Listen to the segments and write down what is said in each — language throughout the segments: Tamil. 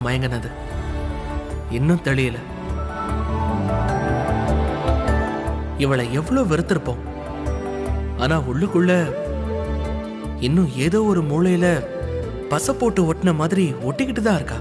மயங்கினது இன்னும் தெளியல. இவளை எவ்வளவு வெறுத்திருப்போம். ஆனா உள்ளுக்குள்ள இன்னும் ஏதோ ஒரு மூளையில பச போட்டு ஒட்டின மாதிரி ஒட்டிக்கிட்டு தான் இருக்கா.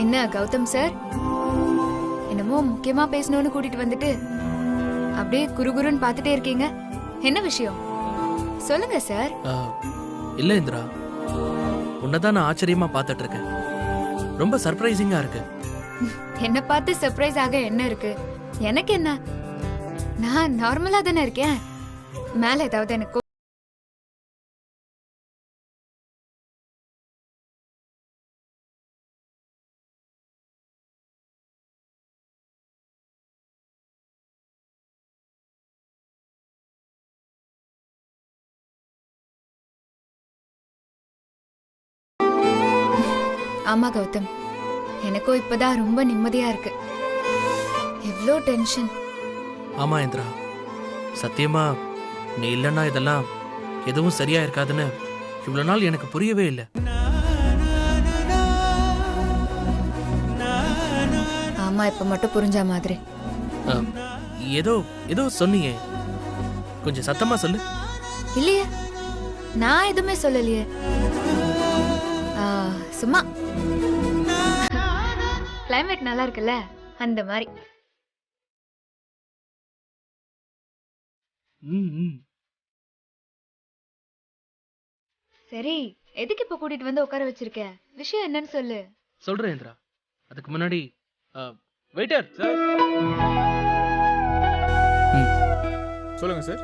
என்ன கௌதம் சார், என்னமோ முக்கியமா பேசணும்னு கூட்டிட்டு வந்துட்டு அப்படியே குறுகுறுன்னு பார்த்துட்டே இருக்கீங்க. என்ன விஷயம் சொல்லுங்க சார். இல்ல இந்திரா, உன்னதான் நான் ஆச்சரியமா பார்த்துட்டு இருக்கேன். ரொம்ப சர்ப்ரைசிங்கா இருக்கு. என்ன பார்த்து சர்ப்ரைஸ் ஆக என்ன இருக்கு? எனக்கு என்ன, நான் நார்மலா தானே இருக்கேன். மேல ஏதாவது எனக்கு ஆமா கௌதம், எனக்கும் இப்பதான் ரொம்ப நிம்மதியா இருக்கு. எவ்வளோ டென்ஷன். ஆமா இந்திரா, சத்தியமா நீ இல்லைன்னா இதெல்லாம் எதுவும் சரியா இருக்காதுன்னு இவ்வளவு நாள் எனக்கு புரியவே இல்லை. ஆமா, இப்ப மட்டும் புரிஞ்ச மாதிரி. ஏதோ ஏதோ சொன்னியே, கொஞ்சம் சத்தமா சொல்லு. இல்லையே, நான் எதுவுமே சொல்லலையே. சும்மா கிளைமேட் நல்லா இருக்குல்ல, அந்த மாதிரி. சரி, எதுக்கு இப்ப கூட்டிட்டு வந்து உட்கார வச்சிருக்க? விஷயம் என்னன்னு சொல்லு. சொல்றேன் இந்திரா. அதுக்கு முன்னாடி வெயிட்டர் சார். சொல்லுங்க sir.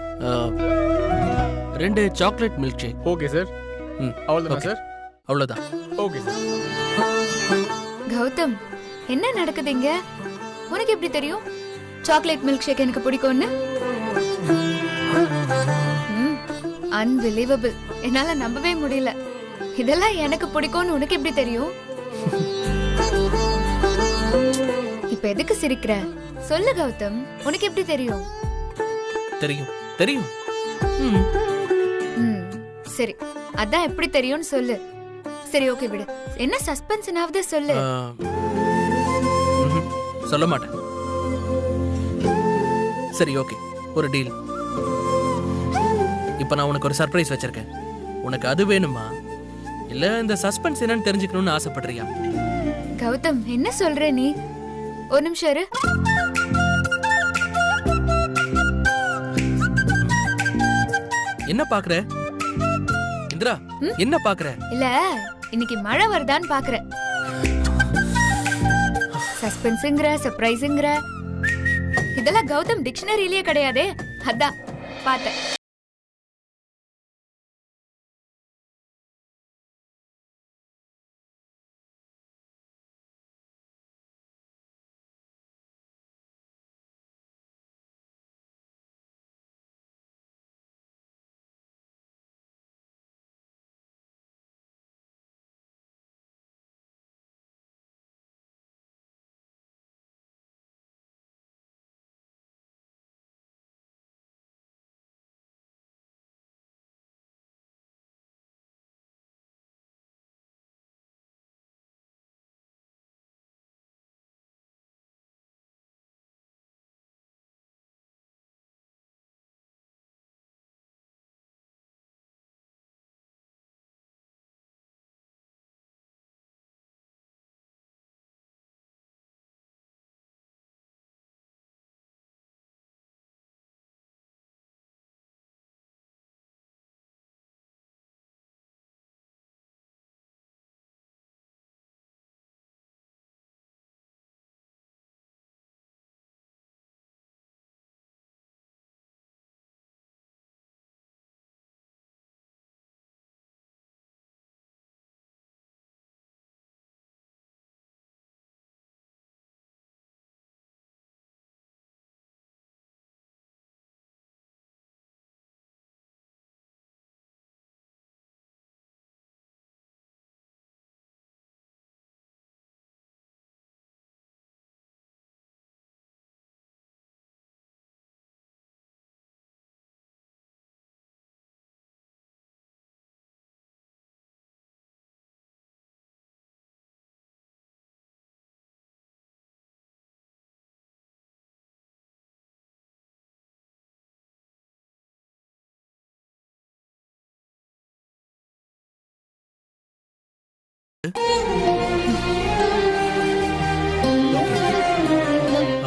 2 chocolate milk shake. Okay sir. அவ்வளவுதான் சார். அவ்வளவுதான். Okay sir. கௌதம், என்ன நடக்குது இங்க? உனக்கு எப்படி தெரியும் சாக்லேட் மில்க் ஷேக் எனக்கு பிடிக்கும்னு? அன்பிலீவபிள், என்னால நம்பவே முடியல. இதெல்லாம் எனக்கு பிடிக்கும்னு உனக்கு எப்படி தெரியும்? இப்ப எதுக்கு சிரிக்கிற? சொல்லு கௌதம், உனக்கு எப்படி தெரியும்? தெரியும் தெரியும். சரி, அதான் எப்படி தெரியும்னு சொல்லு. சரி ஓகே விடு, என்ன சஸ்பென்ஸ்னாவது சொல்லு. சொல்ல மாட்டேன். சரி ஓகே, ஒரு டீல். இப்ப நான் உனக்கு ஒரு சர்ப்ரைஸ் வச்சிருக்கேன். உனக்கு அது வேணுமா, இல்ல இந்த சஸ்பென்ஸ் என்னன்னு தெரிஞ்சுக்கணும்னு ஆசைப்படுறியா? கௌதம், என்ன சொல்ற நீ? ஒரு நிமிஷம் இரு. என்ன பாக்குற இந்திரா? என்ன பாக்குற? இல்ல, இன்னைக்கு மழை வருதான்னு பாக்குறேன். சஸ்பென்ஸ்ங்கற, சர்ப்ரைஸ்ங்கற, இதெல்லாம் கௌதம் டிக்ஷனரியிலேயே கிடையாதே. அதான் பார்த்தேன்.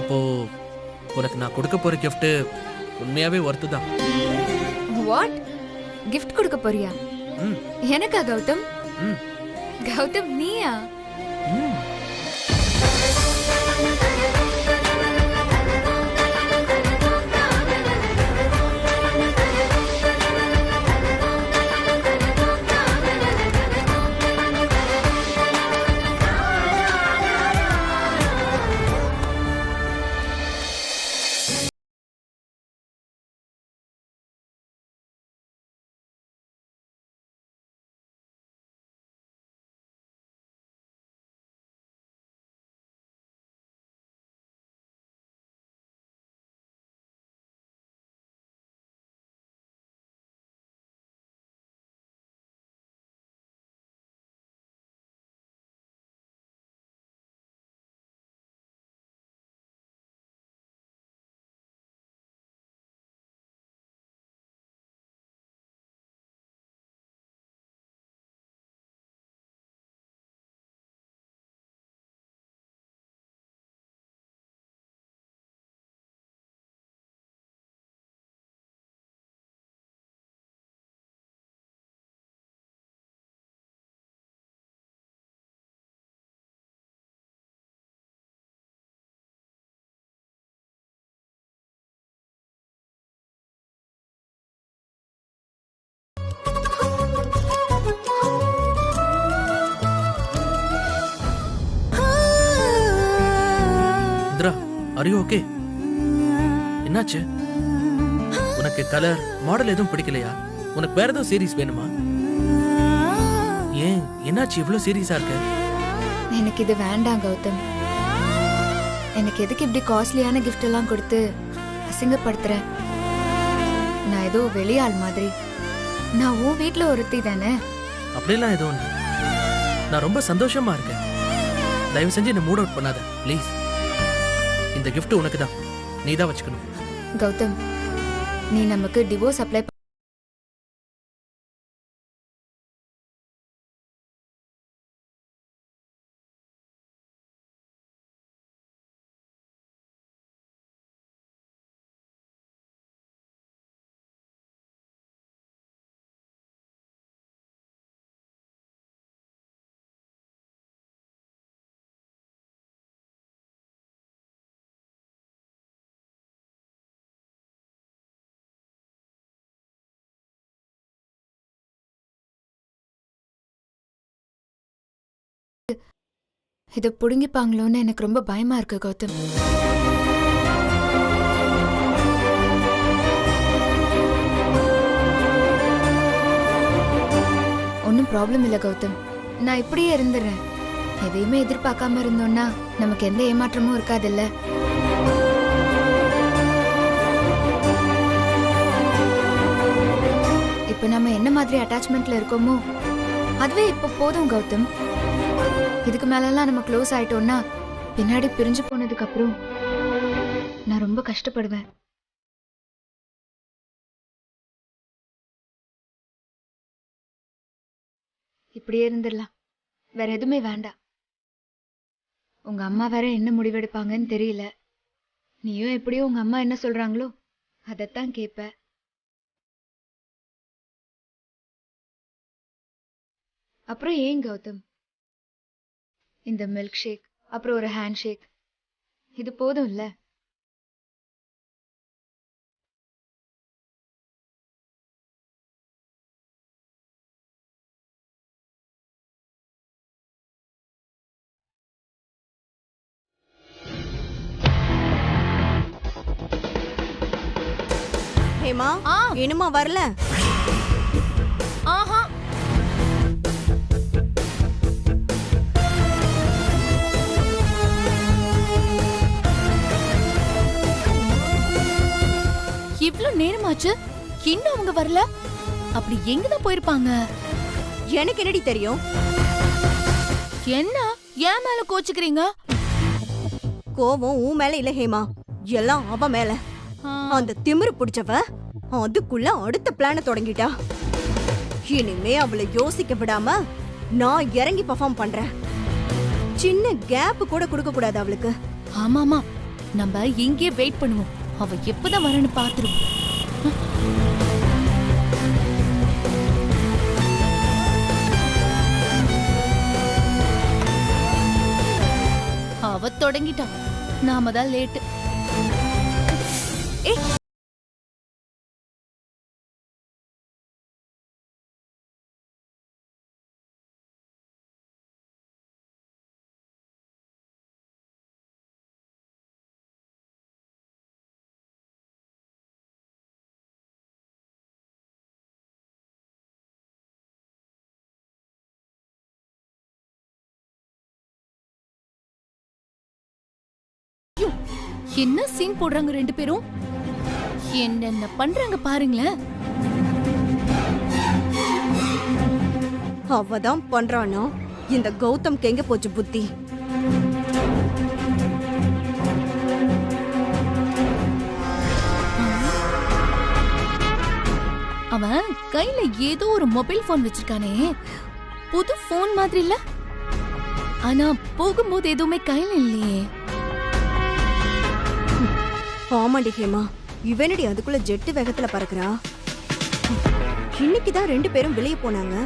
அப்போ உனக்கு நான் கொடுக்க போற gift உண்மையாவே ஒர்த்து தான். வாட்? gift கொடுக்க போறியா? ம், எனக்கா கௌதம்? ம், கௌதம் நீயா? ம். Indira, are you okay? என்னாச்சு? உனக்கு கலர் மாடல் எதுவும் பிடிக்கலையா? உனக்கு வேற எதுவும் சீரிஸ் வேணுமா? ஏன் என்னாச்சு இவ்ளோ சீரியஸா இருக்க? எனக்கு இது வேண்டாம் கௌதம். எனக்கு எதுக்கு இப்படி காஸ்ட்லியான gift எல்லாம் கொடுத்து அசிங்கப்படுத்துறேன்? நான் ஏதோ வெளியாள் மாதிரி. நான் உன் வீட்ல ஒருத்தி தானே. அப்படிலாம் எதுவும் இல்லை. நான் ரொம்ப சந்தோஷமா இருக்கேன். தயவு செஞ்சு என்ன மூட் அவுட் பண்ணாத ப்ளீஸ். இந்த gift உனக்கு தான், நீ தான் வச்சுக்கணும். கௌதம், நீ நமக்கு டிவோர்ஸ் அப்ளை இதை புடுங்கிப்பாங்களோன்னு எனக்கு ரொம்ப பயமா இருக்கு கௌதம். ஒன்னும் ப்ராப்ளம் இல்ல கௌதம், நான் இப்படியே இருந்துடுறேன். எதையுமே எதிர்பார்க்காம இருந்தோம்னா நமக்கு எந்த ஏமாற்றமும் இருக்காதுல்ல. இப்ப நம்ம என்ன மாதிரி அட்டாச்மெண்ட்ல இருக்கோமோ அதுவே இப்ப போதும் கௌதம். இதுக்கு மேலலாம் நம்ம க்ளோஸ் ஆயிட்டோம்னா பின்னாடி பிரிஞ்சு போனதுக்கு அப்புறம் நான் ரொம்ப கஷ்டப்படுவேன். இப்படியே இருந்துடலாம், வேற எதுவுமே வேண்டாம். உங்க அம்மா வேற என்ன முடிவெடுப்பாங்கன்னு தெரியல. நீயும் எப்படியோ உங்க அம்மா என்ன சொல்றாங்களோ அதைத்தான் கேட்ப. அப்புறம் ஏன் கௌதம், இந்த மில்க் ஷேக் அப்புறம் ஒரு ஹேண்ட் ஷேக் இது போதும் இல்ல? ஹேமா, இனிமா வரல? ஆஹா, இவ்ளோ நேரமாச்சு, இன்னும் அவங்க வரல. அப்படி எங்கதான் போயிருப்பாங்க? எனக்கு என்னடி தெரியும்? என்ன ஏன் மேல கோச்சுக்கிறீங்க? கோவம் உன் மேல இல்ல ஹேமா, எல்லாம் அவ மேல. அந்த திமிரு பிடிச்சவ அதுக்குள்ள அடுத்த பிளான தொடங்கிட்டா. இனிமே அவளை யோசிக்க விடாம நான் இறங்கி பெர்ஃபார்ம் பண்றேன். சின்ன கேப் கூட கொடுக்க கூடாது அவளுக்கு. ஆமாமா, நம்ம இங்கே வெயிட் பண்ணுவோம். அவ எப்பதான் வரேன்னு பாத்துருவோம். அவ தொடங்கிட்டா, நாம தான் லேட்டு. என்ன சீன் போடுறாங்க ரெண்டு பேரும், என்னென்ன பண்றாங்க பாருங்களேன். அவதான் பண்றானா? இந்த கௌதம் எங்க போச்சு புத்தி? அவன் கையில ஏதோ ஒரு மொபைல் போன் வச்சிருக்கானே, புது போன் மாதிரி இல்ல. ஆனா போகும்போது எதுவுமே கையில இல்லையே. ஆமாண்டி ஹேமா, இவனடி அதுக்குள்ள ஜெட்டு வேகத்துல பறக்குறா. இன்னைக்குதான் ரெண்டு பேரும் வெளியே போனாங்க.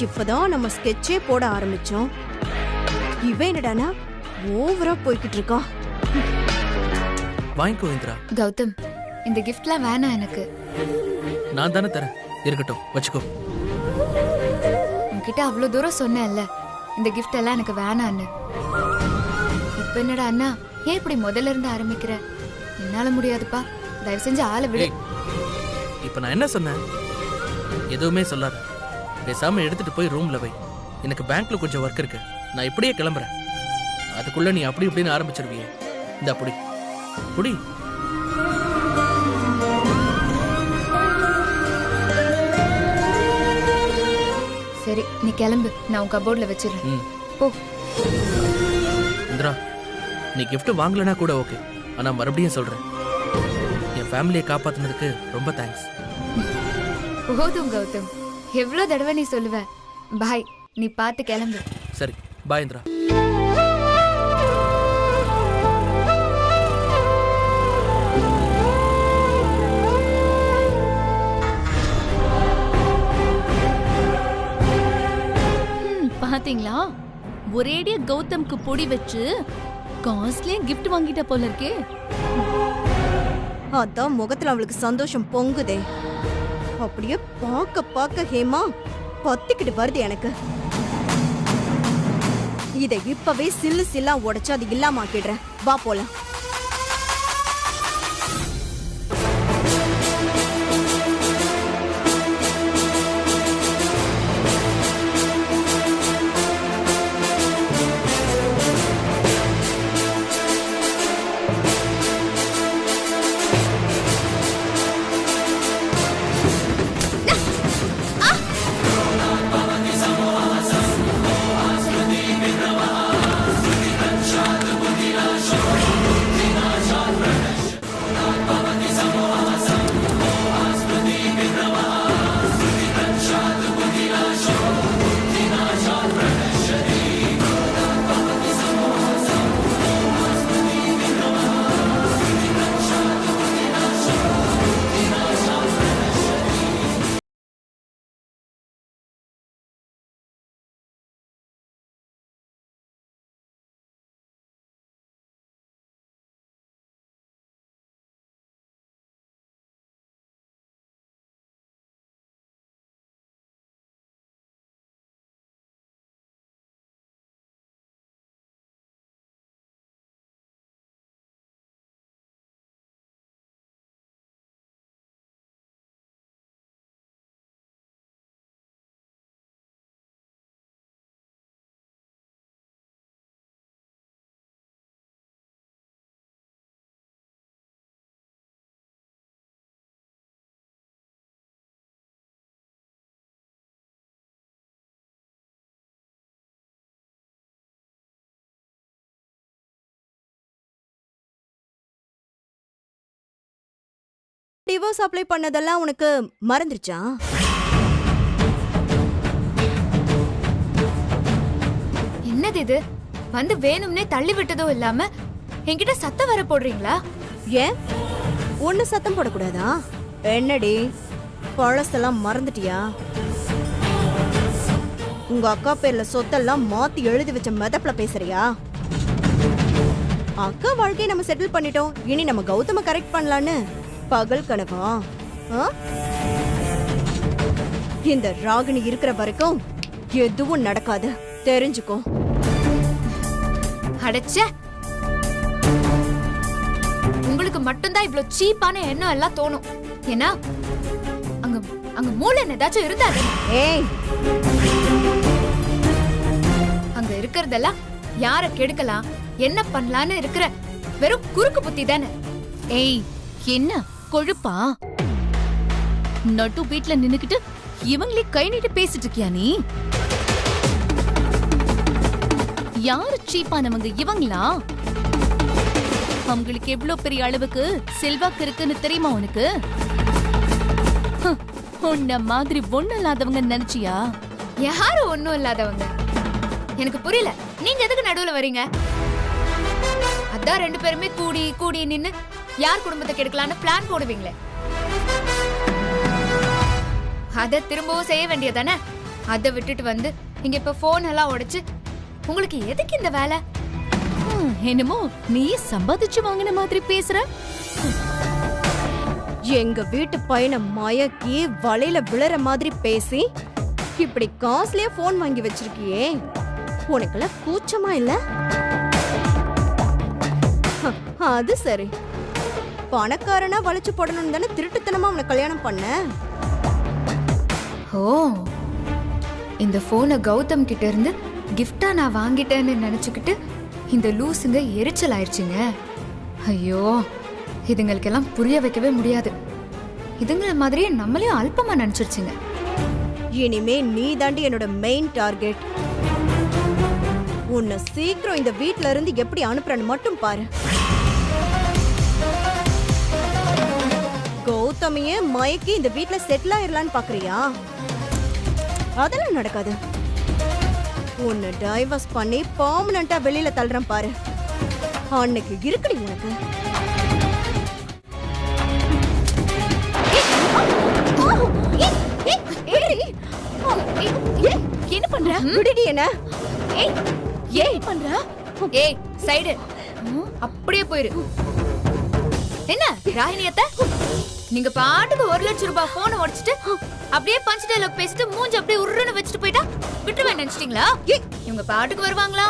இப்பதான் நம்ம ஸ்கெட்சே போட ஆரம்பிச்சோம். இவன் என்னடானா ஓவரா போய்கிட்டு இருக்கா. வாங்கிக்கோ இந்திரா. கௌதம், இந்த கிஃப்ட்லாம் வேணாம் எனக்கு. நான் தானே தரேன், இருக்கட்டும் வச்சுக்கோ. உன்கிட்ட அவ்வளவு தூரம் சொன்னேன்ல இந்த கிஃப்ட் எல்லாம் எனக்கு வேணான்னு. இப்ப என்னடா அண்ணா, ஏன் இப்படி முதல்ல இருந்து ஆரம்பிக்கிற? என்னால முடியாதுப்பா, தயவு செஞ்சு ஆளை விடு. ஏய், இப்ப நான் என்ன சொன்னேன்? எதுவுமே சொல்லாத, பேசாம எடுத்துட்டு போய் ரூம்ல வை. எனக்கு பேங்க்ல கொஞ்சம் ஒர்க் இருக்கு, நான் இப்படியே கிளம்புறேன். அதுக்குள்ள நீ அப்படி இப்படின்னு ஆரம்பிச்சிருவியே. இந்த புடி புடி. சரி நீ கிளம்பு, நான் உன் கபோர்ட்ல வச்சிடுறேன். ம். போ. இந்திரா, நீ gift வாங்கலனா கூட ஓகே, ஆனா மறுபடியும் சொல்றேன், என் ஃபேமிலியை காப்பாத்துனதுக்கு ரொம்ப தேங்க்ஸ். போதும் கௌதம், எவ்வளவு தடவை நீ சொல்லுவ. பாய், நீ பார்த்து கிளம்பு. சரி, பாய் இந்திரா. பாத்தீங்களா, ஒரேடியா கௌதம்க்கு பொடி வச்சு காஸ்ட்லியா கிஃப்ட் வாங்கிட்ட போல இருக்கே. அதான் முகத்துல அவளுக்கு சந்தோஷம் பொங்குதே. அப்படியே பார்க்க பார்க்க ஹேமா பத்திக்கிட்டு வருது எனக்கு. இதை இப்பவே சில்லு சில்லா உடைச்சு அது இல்லாம ஆக்கிடுறேன். வா போலாம். டிவோர்ஸ் அப்ளை பண்ணதெல்லாம் உனக்கு மறந்துருச்சா? என்னது இது? வந்து வேணும்னே தள்ளி விட்டதும் இல்லாம என்கிட்ட சத்தம் வர போடுறீங்களா? ஏன் ஒண்ணு சத்தம் போடக்கூடாதா? என்னடி பழசெல்லாம் மறந்துட்டியா? உங்க அக்கா பேர்ல சொத்தெல்லாம் மாத்தி எழுதி வச்ச மெதப்புல பேசுறியா? அக்கா வாழ்க்கையை நம்ம செட்டில் பண்ணிட்டோம், இனி நம்ம கௌதம கரெக்ட் பண்ணலான்னு பகல் கனவா? ஆ? இந்த ராகினி இருக்கிற வரைக்கும் எதுவும் நடக்காது, தெரிஞ்சுக்கோ. அடச்ச, உங்களுக்கு மட்டும்தான் இவ்ளோ சீப்பான எண்ணம் எல்லாம் தோணும். ஏன்னா அங்க அங்க மூளை ஏதாச்சும் இருந்தாரு. ஏய், அங்க இருக்கிறதெல்லாம் யார கெடுக்கலாம், என்ன பண்ணலான்னு இருக்கிற வெறும் குறுக்கு புத்தி தானே. ஏய், என்ன கொழுப்பா? நட்டு வீட்ல நின்னுக்கிட்டு இவங்களே கை நீட்டு பேசிட்டு இருக்கியா நீ? யாரு சீப்பானவங்க இவங்களா? அவங்களுக்கு எவ்வளவு பெரிய அளவுக்கு செல்வாக்கு இருக்குன்னு தெரியுமா உனக்கு? உன்ன மாதிரி ஒண்ணு இல்லாதவங்க நினைச்சியா? யாரும் ஒண்ணும் இல்லாதவங்க. எனக்கு புரியல, நீங்க எதுக்கு நடுவுல வரீங்க? அதான் ரெண்டு பேருமே கூடி கூடி நின்னு யார் குடும்பத்தை கெடுக்கலான்னு பிளான் போடுவீங்களே, அத திரும்பவும் செய்ய வேண்டியதானே? அதை விட்டுட்டு வந்து இங்க இப்ப போன் எல்லாம் உடைச்சு உங்களுக்கு எதுக்கு இந்த வேலை? என்னமோ நீ சம்பாதிச்சு வாங்கின மாதிரி பேசுற. எங்க வீட்டு பையனை மயக்கி வலையில விழற மாதிரி பேசி இப்படி காஸ்ட்லியா போன் வாங்கி வச்சிருக்கியே, உனக்கெல்லாம் கூச்சமா இல்ல? அது சரி, பணக்காரனா வளைச்சு போடணும் தானே திருட்டுத்தனமா அவனை கல்யாணம் பண்ண. ஓ, இந்த போனை கௌதம் கிட்ட இருந்து கிஃப்டா நான் வாங்கிட்டேன்னு நினைச்சுக்கிட்டு இந்த லூசுங்க எரிச்சல் ஆயிடுச்சுங்க. ஐயோ, இதுங்களுக்கெல்லாம் புரிய வைக்கவே முடியாது. இதுங்கள மாதிரியே நம்மளையும் அல்பமா நினைச்சிருச்சுங்க. இனிமே நீ தாண்டி என்னோட மெயின் டார்கெட். உன்னை சீக்கிரம் இந்த வீட்ல இருந்து எப்படி அனுப்புறன்னு மட்டும் பாரு. கௌதமியே மயக்கி இந்த வீட்ல செட்டில் ஆயிரலான்னு பாக்குறியா? அதெல்லாம் நடக்காது. உன்னை டைவர்ஸ் பண்ணி பெர்மனண்டா வெளியில தள்ளுறேன் பாரு, அன்னைக்கு இருக்குடி உனக்கு. என்ன பண்ற? விடுடி என்ன? ஏய், ஏய் பண்ற? ஏய் சைடு, அப்படியே போயிரு. என்ன ராகினியத்த, நீங்க பாட்டுக்கு 1 லட்சம் ரூபாய் போனை உடைச்சிட்டு அப்படியே பஞ்ச் டயலாக் பேசிட்டு மூஞ்சி அப்படியே உருன்னு வச்சுட்டு போயிட்டா விட்டுருவேன் நினைச்சிட்டீங்களா? இவங்க பாட்டுக்கு வருவாங்களா?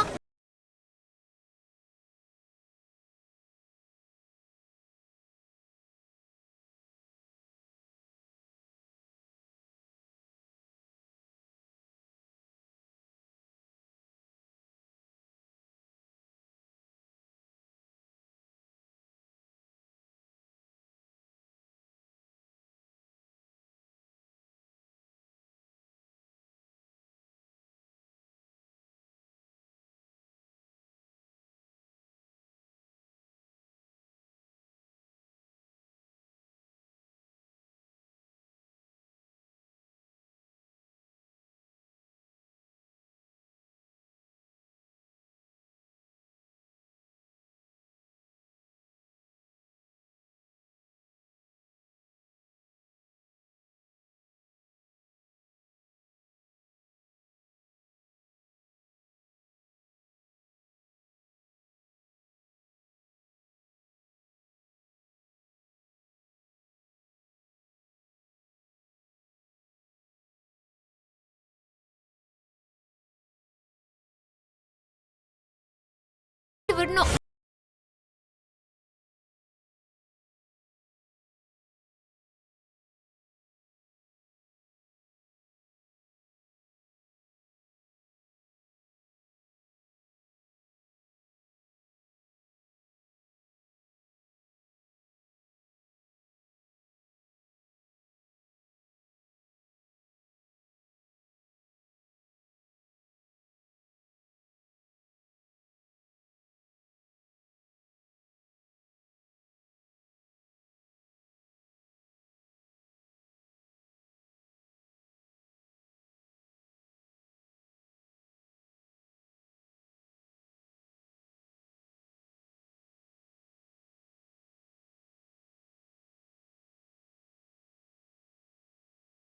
விடணும்.